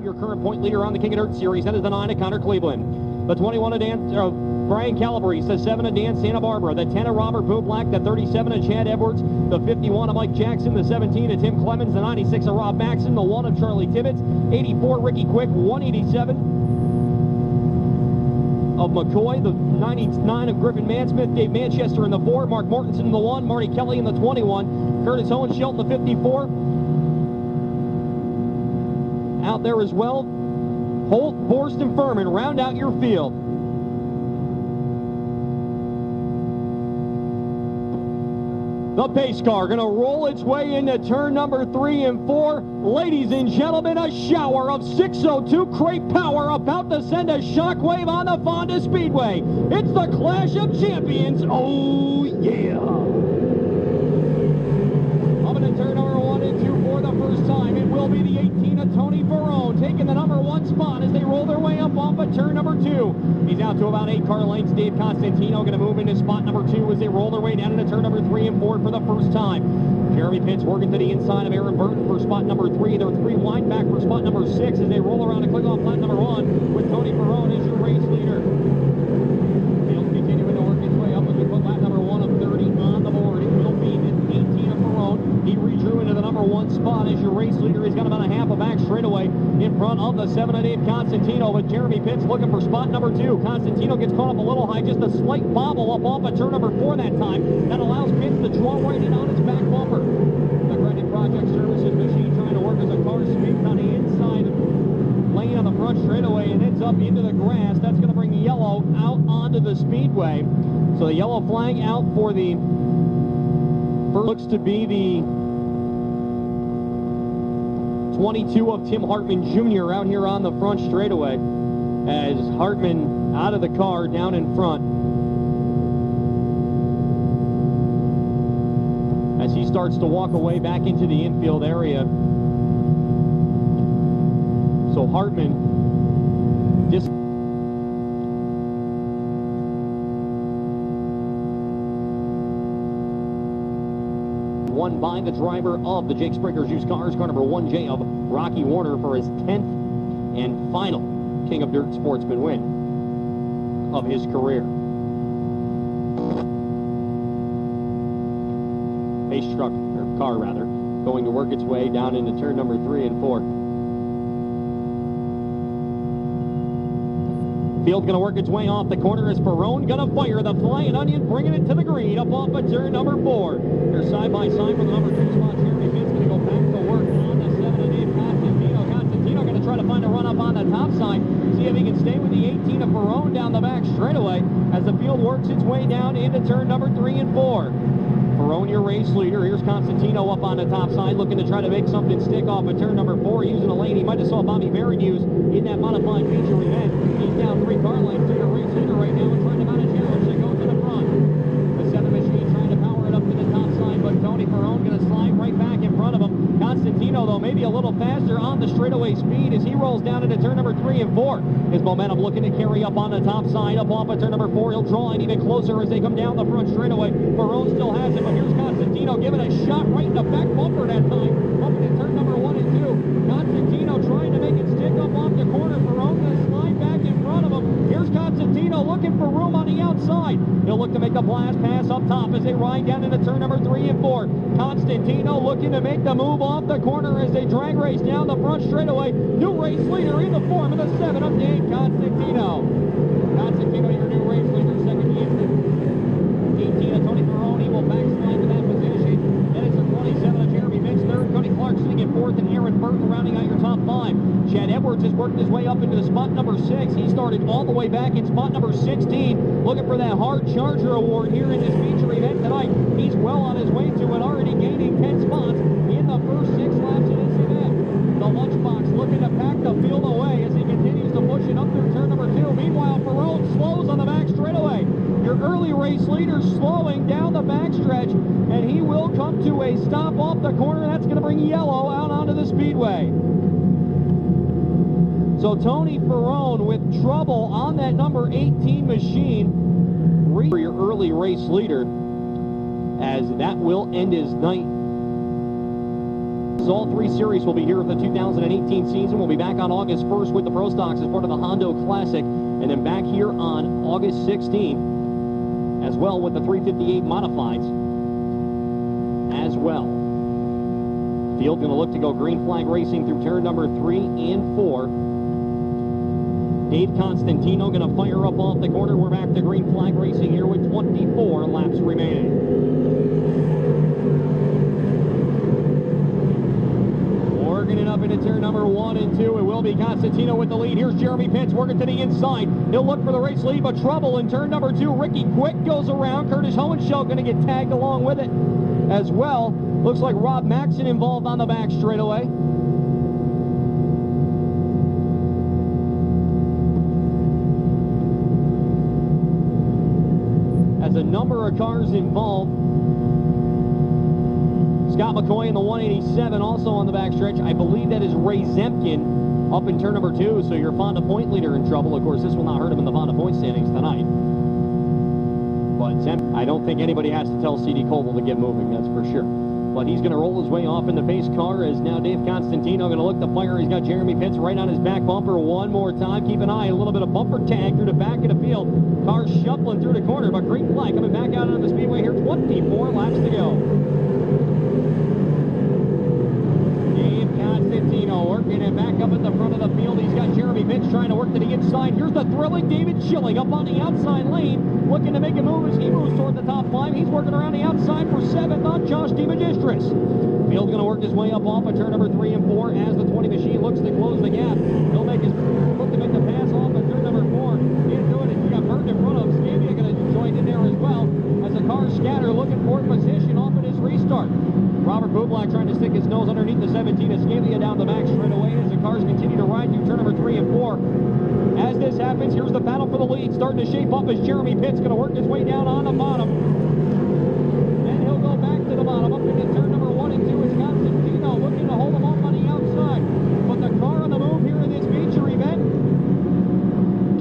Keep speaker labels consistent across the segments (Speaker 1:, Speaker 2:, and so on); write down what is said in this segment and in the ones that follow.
Speaker 1: your current point leader on the King of Dirt Series. That is the 9 of Connor Cleveland. The 21 of Brian Calabrese, the 7 of Dan Santabarbara, the 10 of Robert Bublak, the 37 of Chad Edwards, the 51 of Mike Jackson, the 17 of Tim Clemons, the 96 of Rob Maxon, the 1 of Charlie Tibbitts, 84 Ricky Quick, 187 of McCoy, the 99 of Griffen Mansmith, Dave Manchester in the 4, Mark Mortensen in the 1, Marty Kelley in the 21, Kurtis Hohensheldt in the 54. Out there as well, Holt, Borst, and Furman round out your field. The pace car going to roll its way into turn number 3 and 4. Ladies and gentlemen, a shower of 602 crate power about to send a shockwave on the Fonda Speedway. It's the Clash of Champions. Oh, yeah. Up into turn number 1 and 2 for the first time. It will be the 18 of Tony Farone taking the number 1 spot as they roll their way up off of turn number 2. He's out to about 8 car lengths. Dave Constantino going to move into spot number 2 as they roll their way down into turn number 3 and 4 for the first time. Jeremy Pitts working to the inside of Aaron Burton for spot number 3. They're 3 wide back for spot number 6 as they roll around and click off lap number 1 with Tony Farone as your race leader. Field continuing to work its way up as we put lap number 1 of 30 on the board. It will be the 18 of Farone. He redrew into the number 1 spot as your race leader. He's got about a half a back straightaway in front of the 7 of Dave Constantino, but Jeremy Pitts looking for spot number 2. Constantino gets caught up a little high, just a slight bobble up off of turn number 4 that time. That allows Pitts to draw right in on his back bumper. The Credit Project Services machine trying to work as a car sweeps on the inside lane on the front straightaway and ends up into the grass. That's going to bring yellow out onto the speedway. So the yellow flag out for the first looks to be the 22 of Tim Hartman Jr. out here on the front straightaway as Hartman out of the car down in front as he starts to walk away back into the infield area. So Hartman won by the driver of the Jake Springer's used cars, car number 1J of Rocky Warner for his 10th and final King of Dirt Sportsman win of his career. Pace truck, or car rather, going to work its way down into turn number 3 and 4. Field going to work its way off the corner as Farone going to fire the flying onion, bringing it to the green up off of turn number 4. They're side by side for the number 2 spot. Jeremy Pitts going to go back to work on the 7 of Dave Constantino. Constantino going to try to find a run up on the top side. See if he can stay with the 18 of Farone down the back straightaway as the field works its way down into turn number 3 and 4. Farone, your race leader. Here's Constantino up on the top side, looking to try to make something stick off of turn number 4, using a lane he might have saw Bobby Barron use in that modified feature event. He's down 3 car lengths to your race leader right now and trying to mount a challenge to go to the front. The 7 machine trying to power it up to the top side, but Tony Farone going to slide right back in front of him. Constantino, though, maybe a little faster on the straightaway speed as he rolls down into turn number 3 and 4. His momentum looking to carry up on the top side, up off of turn number 4. He'll draw in even closer as they come down the front straightaway. Farone still has it, but here's Constantino giving a shot right in the back bumper that time. Up into turn number 1 and 2. Constantino trying to make it stick up off the corner. Farone going to slide back in front of him. Here's Constantino looking for room on the outside. He'll look to make a blast pass up top as they ride down into turn number 3 and 4. Constantino looking to make the move off the corner as they drag race down the front straightaway. New race leader in the form of the 7 of Dave Constantino. Constantino, your new race leader, second in 18 of Tony Farone. He will backslide to that position. Then it's the 27 of Jeremy Pitts, third. Cody Clark sitting in 4th, and Aaron Burton rounding out your top 5. Chad Edwards has worked his way up into the spot number 6. He started all the way back in spot number 16, looking for that hard charger award here in this feature event tonight. He's well on his way to it, already gaining 10 spots in the first 6 laps of this event. The lunchbox looking to pack the field away as he continues to push it up through turn number 2. Meanwhile, Farone slows on the back straightaway. Your early race leader slowing down the backstretch, and he will come to a stop off the corner. That's going to bring yellow out onto the speedway. So Tony Farone with trouble on that number 18 machine. For your early race leader, as that will end his night All three series will be here for the 2018 season. We'll be back on August 1st with the Pro Stocks as part of the Hondo Classic, and then back here on August 16th as well with the 358 Modifieds as well. Field going to look to go green flag racing through turn number 3 and 4. Dave Constantino going to fire up off the corner. We're back to green flag racing here with 24 laps remaining. Working it up into turn number 1 and 2. It will be Constantino with the lead. Here's Jeremy Pitts working to the inside. He'll look for the race lead, but trouble in turn number 2. Ricky Quick goes around. Kurtis Hohensheldt going to get tagged along with it as well. Looks like Rob Maxon involved on the back straightaway. As a number of cars involved. Scott McCoy in the 187 also on the backstretch. I believe that is Ray Zemken up in turn number 2, so your Fonda point leader in trouble. Of course, this will not hurt him in the Fonda point standings tonight. But I don't think anybody has to tell C.D. Coble to get moving, that's for sure. But he's going to roll his way off in the pace car as now Dave Constantino going to look to fire. He's got Jeremy Pitts right on his back bumper one more time. Keep an eye, a little bit of bumper tag through the back of the field. Cars shuffling through the corner, but green flag coming back out on the speedway here. 24 laps to go. Constantino working it back up at the front of the field. He's got Jeremy Pitts trying to work to the inside. Here's the thrilling David Schilling up on the outside lane, looking to make a move as he moves toward the top 5. He's working around the outside for 7th on Josh DeMagistris. Field's going to work his way up off of turn number 3 and 4 as the 20 machine looks to close the gap. He'll make his look to make the pass off of turn number 4. Into it, he's got Burton in front of him. Scavia going to join in there as well as the cars scatter looking for position off of his restart. Robert Bublak trying to stick his nose underneath the 17 of Scavia down the back straight away as the cars continue to ride through turn number 3 and 4. As this happens, here's the battle for the lead starting to shape up as Jeremy Pitts going to work his way down on the bottom. Then he'll go back to the bottom up into turn number 1 and 2 is Constantino looking to hold him up on the outside. But the car on the move here in this feature event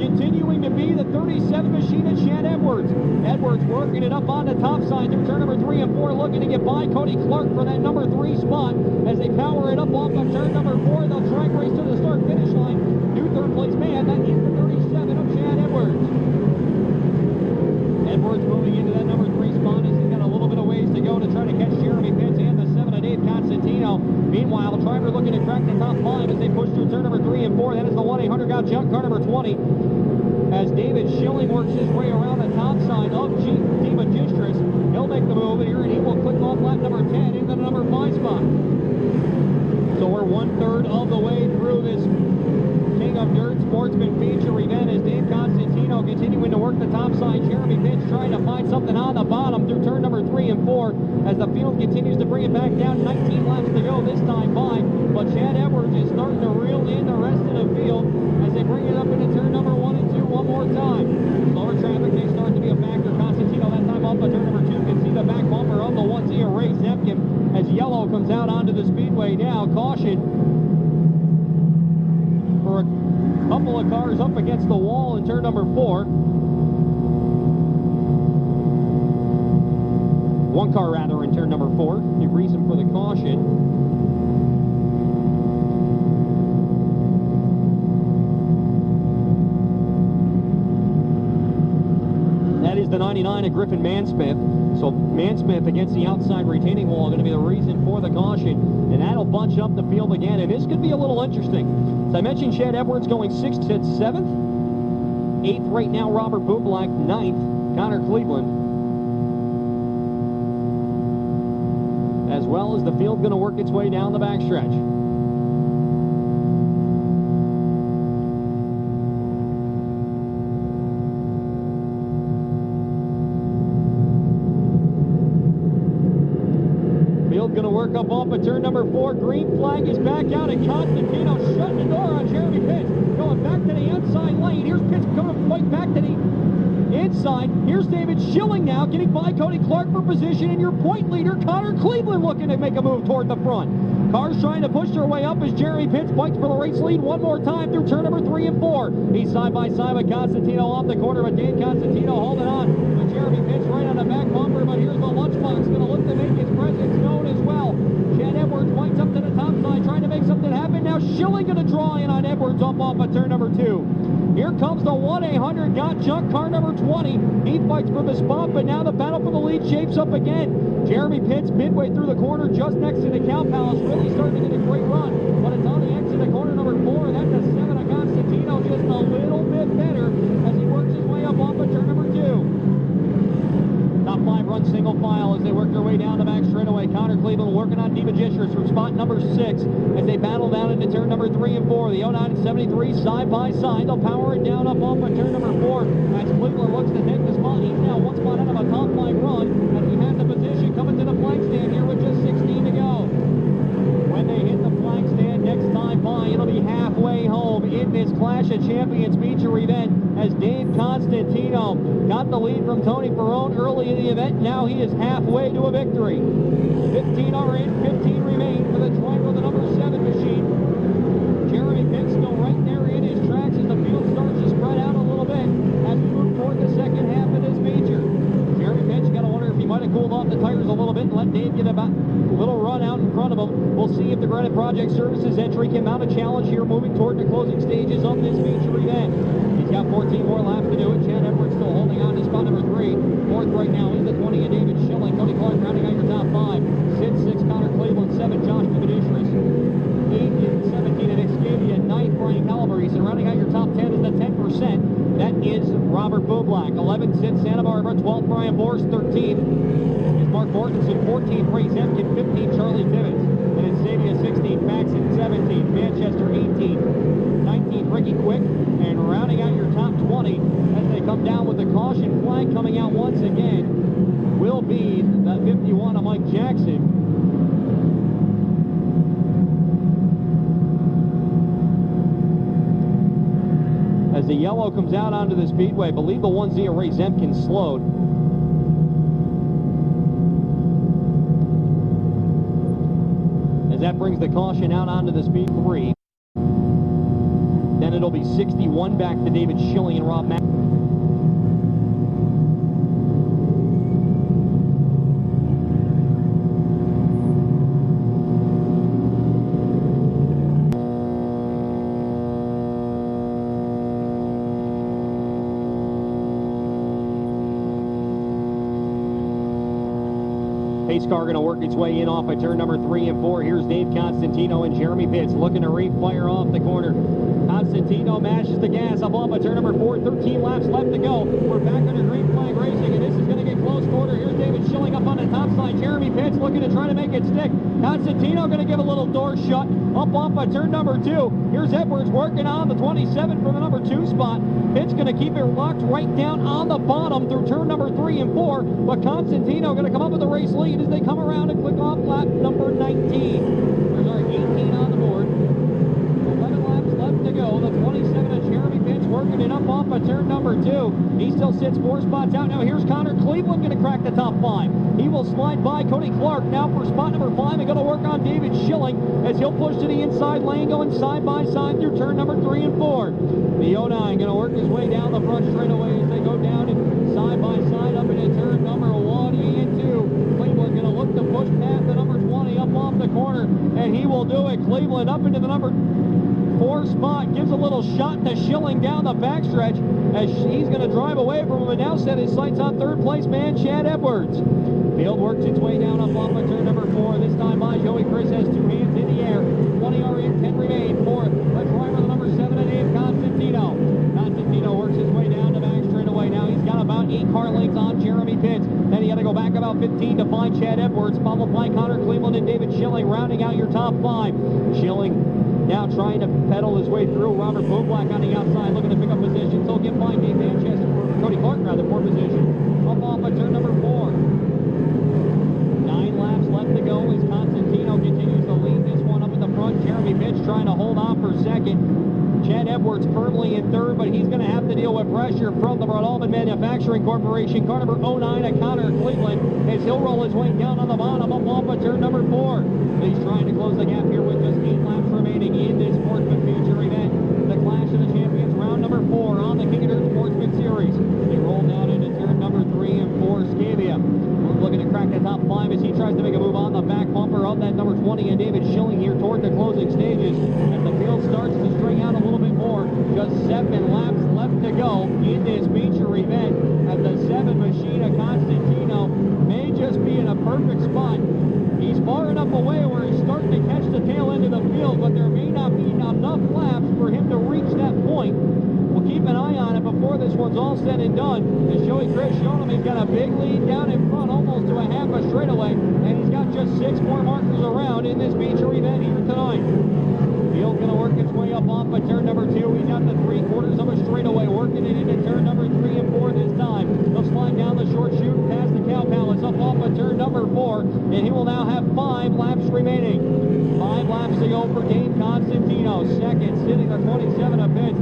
Speaker 1: continuing to be the 37 machine of Chad Edwards. Edwards working it up on the top side through turn number 3 and 4, looking to get by Cody Clark for that number 3 spot as they power it up off of turn number 4. They'll track race to the start-finish line. New third place man, that is the 37 of Chad Edwards. Edwards moving into that number 3 spot as he's got a little bit of ways to go to try to catch Jeremy Pitts and the 7 of Dave Constantino. Meanwhile, the driver looking to crack the top 5 as they push through turn number 3 and 4. That is the 1-800 got jump car number 20. As David Schilling works his way around the top side of DeMagistris, he'll make the move here and he will click off lap number 10 into the number 5 spot. So we're 1/3 of the way through this King of Dirt Sportsman feature event as Dave Constantino continuing to work the top side. Jeremy Pitts trying to find something on the bottom through turn number 3 and 4 as the field continues to bring it back down. 19 laps to go this time by, but Chad Edwards is starting to reel in the rest of the field as they bring it up into turn number 1 and 2 one more time. Slower traffic, they start to be a factor. Constantino that time off of turn number 2 can see the back bumper of the 1Z of Ray Zemken as yellow comes out onto the speedway now. Caution for a couple of cars up against the wall in turn number 4. One car rather in turn number 4. The reason for the caution. That is the 99 of Griffen Mansmith. So Mansmith against the outside retaining wall going to be the reason for the caution. And that'll bunch up the field again. And this could be a little interesting. As I mentioned, Chad Edwards going 6th to 7th. 8th right now, Robert Bublak. 9th, Connor Cleveland. As well as the field going to work its way down the backstretch. Going to work up off of turn number 4. Green flag is back out, and Constantino shutting the door on Jeremy Pitts. Going back to the inside lane. Here's Pitts coming right back to the inside. Here's David Schilling now getting by Cody Clark for position, and your point leader, Connor Cleveland, looking to make a move toward the front. Cars trying to push their way up as Jeremy Pitts fights for the race lead one more time through turn number 3 and 4. He's side by side with Constantino off the corner, but Dave Constantino holding on. But Jeremy Pitts right on the back bumper, but here's the lunchbox going to look to make his presence known as well. Chad Edwards winds up to the Now Schilling going to draw in on Edwards up off of turn number 2. Here comes the 1-800 got junk car number 20. He fights for the spot, but now the battle for the lead shapes up again. Jeremy Pitts midway through the corner just next to the Cow Palace, really starting to get a great run, but it's on the exit of corner number 4, and that's a 7 of Constantino, just a little bit better as he works his way up off of turn number 2. Top 5 run single file as they work their way down the back straightaway. Connor Cleveland working on DeMagistris from spot number 6 as they battle down into turn number 3 and 4. The 09 and 73 side by side. They'll power it down up off of turn number 4 as Cleveland looks to take the spot. He's now one spot out of a top 5 run as he has the position coming to the flag stand here with just 16 to go. When they hit the flag stand next time by, it'll be halfway home in this Clash of Champions feature event as Dave Constantino got the lead from Tony Farone early in the event. Now he is halfway to a victory. 15 are in, 15 remain for the driver of the number 7 machine. Jeremy Pitts still right there in his tracks as the field starts to spread out a little bit as we move toward the second half of this feature. Jeremy Pitts, you got to wonder if he might have cooled off the tires a little bit and let Dave get about a little run out in front of him. We'll see if the Granite Project Services entry can mount a challenge here moving toward the closing stages of this feature event. He's got 14 more laps to do it. Chad Edwards still holding on to spot number 3. Fourth right now is the 20 of David Schilling. Cody Clark rounding out your top 5. Sid 6, Connor Cleveland 7, Josh DeMagistris 8 and 17 at Scavia, 9th Brian Calabrese, and rounding out your top 10 is the 10%. That is Robert Bublak. 11 Sid Santabarbara, 12th Brian Borst, 13 is Mark Mortensen, 14th Ray Zemken, 15 Charlie Tibbitts, and in Sabia 16 Maxon, 17 Manchester, 18 19 Ricky Quick, and rounding out your top 20 as they come down with the caution flag coming out once again will be the 51 of Mike Jackson. As the yellow comes out onto the speedway, I believe the 1Z of Ray Zemken slowed. As that brings the caution out onto the speed 3. Then it'll be 61 back to David Schilling and Rob Maxon. Pace car going to work its way in off at turn number 3 and 4. Here's Dave Constantino and Jeremy Pitts looking to refire off the corner. Constantino mashes the gas up off at turn number 4. 13 laps left to go. We're back under green flag racing, and this is going to get close quarter. Here's David Schilling up on the top side. Jeremy Pitts looking to try to make it stick. Constantino going to give a little door shut up off at turn number 2. Here's Edwards working on the 27 for the number 2 spot. Pitts going to keep it locked right down on the bottom through turn number 3 and 4. But Constantino going to come up with the race lead as they come around and click off lap number 19. There's our 18 on the board. 11 laps left to go. The 27 of Jeremy Pitts working it up off of turn number 2. He still sits 4 spots out. Now here's Connor Cleveland going to crack the top 5. He will slide by Cody Clark now for spot number 5 and going to work on David Schilling as he'll push to the inside lane going side by side through turn number 3 and 4. The 09 going to work his way down the front straightaway as they go down and side by side up into turn number 1 and 2. Cleveland going to look to push past the number 20 up off the corner, and he will do it. Cleveland up into the number 4 spot, gives a little shot to Schilling down the backstretch as he's going to drive away from him and now set his sights on third place man Chad Edwards. Field works its way down up off of turn number 4. This time by Joey Chris has 2 hands in the air. 20 are in, 10 remain for the driver of the number 7 and 8, Constantino. Constantino works his way down the back straightaway. Now he's got about 8 car lengths on Jeremy Pitts. Then he got to go back about 15 to find Chad Edwards, followed by Connor Cleveland and David Schilling, rounding out your top 5. Schilling now trying to pedal his way through. Robert Bublak on the outside looking to pick up positions. He'll get by Dave Manchester, Cody Clark rather, for position. Up off at turn number 4. 9 laps left to go as Constantino continues to lead this one up in the front. Jeremy Pitts trying to hold on for second. Chad Edwards firmly in third, but he's going to have to deal with pressure from the Brad-Allman Manufacturing Corporation. Car number 09 at Connor Cleveland as he'll roll his way down on the bottom up off of turn number 4. He's trying to close the gap here with just 8 laps remaining in this Sportsman feature event. The Clash of the Champions, round number 4 on the King of Dirt Sportsman Series. They roll down into turn number 3 and 4. Scavia looking to crack the top 5 as he tries to make a move on the back bumper of that number 20 and David Schilling here toward the closing stages as the field starts to string out a little bit more. Just 7 laps left to go in this feature event as the 7 machine of Constantino may just be in a perfect spot. He's far enough away where he's starting to catch the tail end of the field, but there may not be enough laps for him to reach that point. We'll keep an eye on it before this one's all said and done. As Joey Chris showed him, he's got a big lead down in front, almost to a half a straightaway, and he's got just 6 more markers around in this feature event here tonight. Field's going to work its way up off of turn number 2. He's out to 3/4 of a straightaway, working it into turn number 3 and 4 this time. He'll slide down the short chute past the Cow Palace up off of turn number 4, and he will now have 5 laps remaining. 5 laps to go for Dave Constantino. Second, sitting the 27 of Pitt.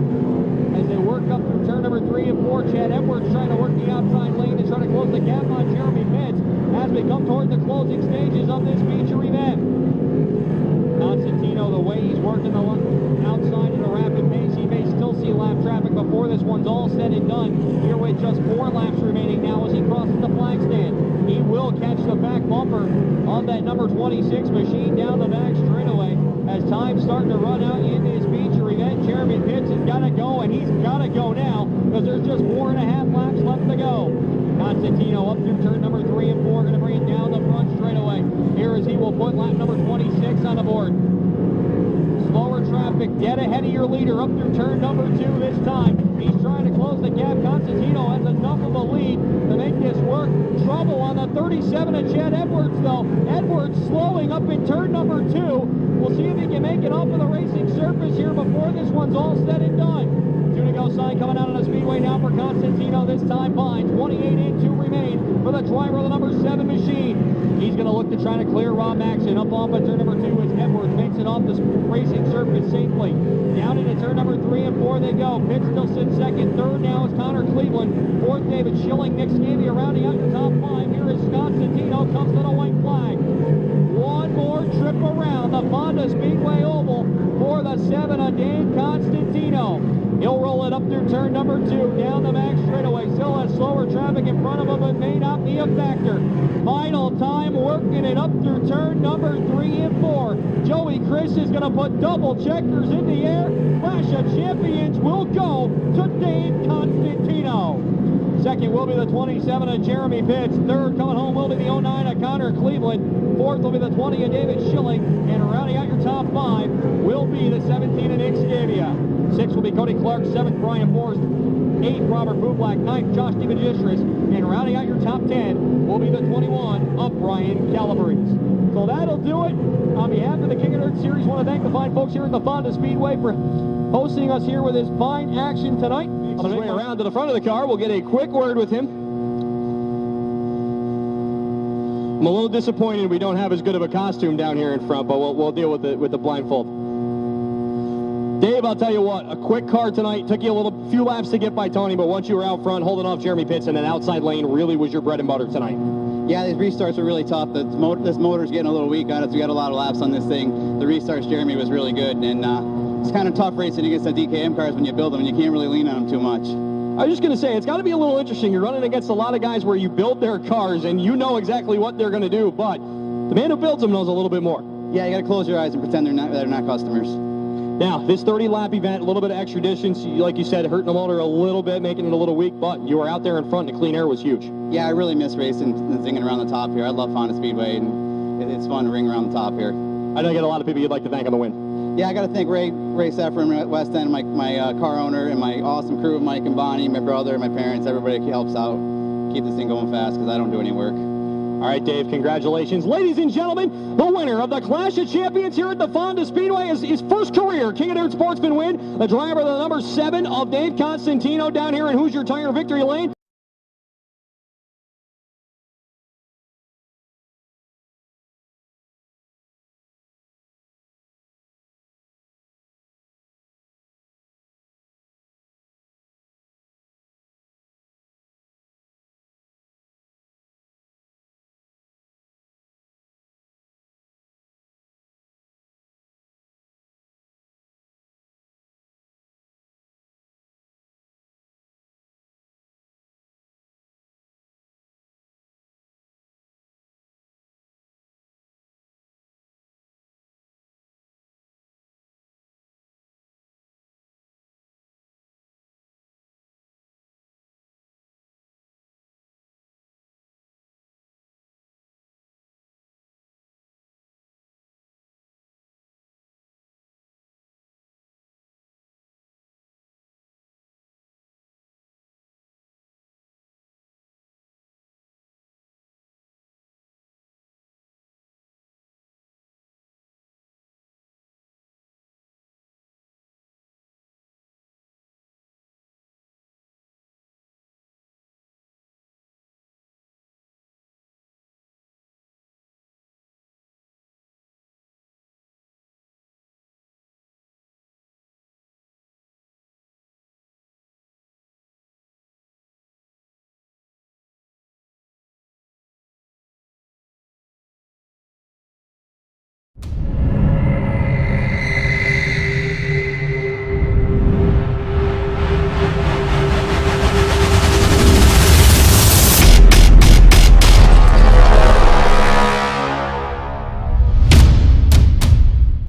Speaker 1: As they work up through turn number 3 and 4, Chad Edwards trying to work the outside lane to try to close the gap on Jeremy Pitts as we come toward the closing stages of this feature event. Constantino, the way he's working the outside at a rapid pace, he may still see lap traffic before this one's all said and done. Here with just 4 laps remaining now as he crosses the flag stand. He will catch the back bumper of that number 26 machine down the back straightaway. As time's starting to run out in this feature event, Jeremy Pitts has got to go, and he's got to go now because there's just 4.5 laps left to go. Constantino up through turn number 3 and 4, going to bring it down the front straightaway. Here as he will put lap number 26 on the board. Slower traffic, dead ahead of your leader up through turn number 2 this time. He's trying to close the gap. Constantino has enough of a lead to make this work. Trouble on the 37 of Chad Edwards, though. Edwards slowing up in turn number 2. We'll see if he can make it off of the racing surface here before this one's all said and done. 2 to go sign coming out on the speedway now for Constantino. This time fine. 28 in to remain for the driver of the number 7 machine. He's going to look to try to clear Rob Maxon up off of turn number 2 as Edwards makes it off the racing surface safely. Down into turn number 3 and 4 they go. Pitt still sits second. Third now is Connor Cleveland. Fourth, David Schilling. Nick Scavia rounding out your top 5. Here is Constantino. Comes to the white flag. One more trip around the Honda Speedway Oval for the 7 of Dave Constantino. He'll roll it up through turn number 2, down the back straightaway. Still has slower traffic in front of him, but may not be a factor. Final time working it up through turn number 3 and 4. Joey Chris is going to put double checkers in the air. Clash of Champions will go to Dave Constantino. Second will be the 27 of Jeremy Pitts. Third coming home will be the 09 of Connor Cleveland. Fourth will be the 20 of David Schilling. And rounding out your top 5 will be the 17 of Nick Scavia. 6th will be Cody Clark. 7th, Brian Borst. 8th, Robert Bublak. 9th, Josh DeMagistris. And rounding out your top 10 will be the 21 of Brian Calabrese. So that'll do it. On behalf of the King of Dirt Series, I want to thank the fine folks here at the Honda Speedway for hosting us here with this fine action tonight. On the way around to the front of the car, we'll get a quick word with him. I'm a little disappointed we don't have as good of a costume down here in front, but we'll deal with the blindfold. Dave, I'll tell you what, a quick car tonight. Took you a few laps to get by Tony, but once you were out front holding off Jeremy Pitts in an outside lane really was your bread and butter tonight.
Speaker 2: Yeah, these restarts were really tough. This motor's getting a little weak on us. We got a lot of laps on this thing. The restarts, Jeremy was really good, and it's kind of tough racing against the DKM cars when you build them, and you can't really lean on them too much.
Speaker 1: I was just going to say, it's got to be a little interesting. You're running against a lot of guys where you build their cars, and you know exactly what they're going to do, but the man who builds them knows a little bit more.
Speaker 2: Yeah, you got to close your eyes and pretend they're not customers.
Speaker 1: Now, this 30-lap event, a little bit of extra distance, like you said, hurting the motor a little bit, making it a little weak, but you were out there in front, and the clean air was huge.
Speaker 2: Yeah, I really miss racing and zinging around the top here. I love Honda Speedway, and it's fun to ring around the top here.
Speaker 1: I know you got a lot of people you'd like to thank on the win.
Speaker 2: Yeah, I got to thank Ray Seffer at West End, my car owner, and my awesome crew, Mike and Bonnie, my brother, my parents, everybody helps out. Keep this thing going fast because I don't do any work.
Speaker 1: All right, Dave, congratulations. Ladies and gentlemen, the winner of the Clash of Champions here at the Honda Speedway is his first career King of Dirt Sportsman win. The driver of the number 7 of Dave Constantino down here in Hoosier Tire Victory Lane.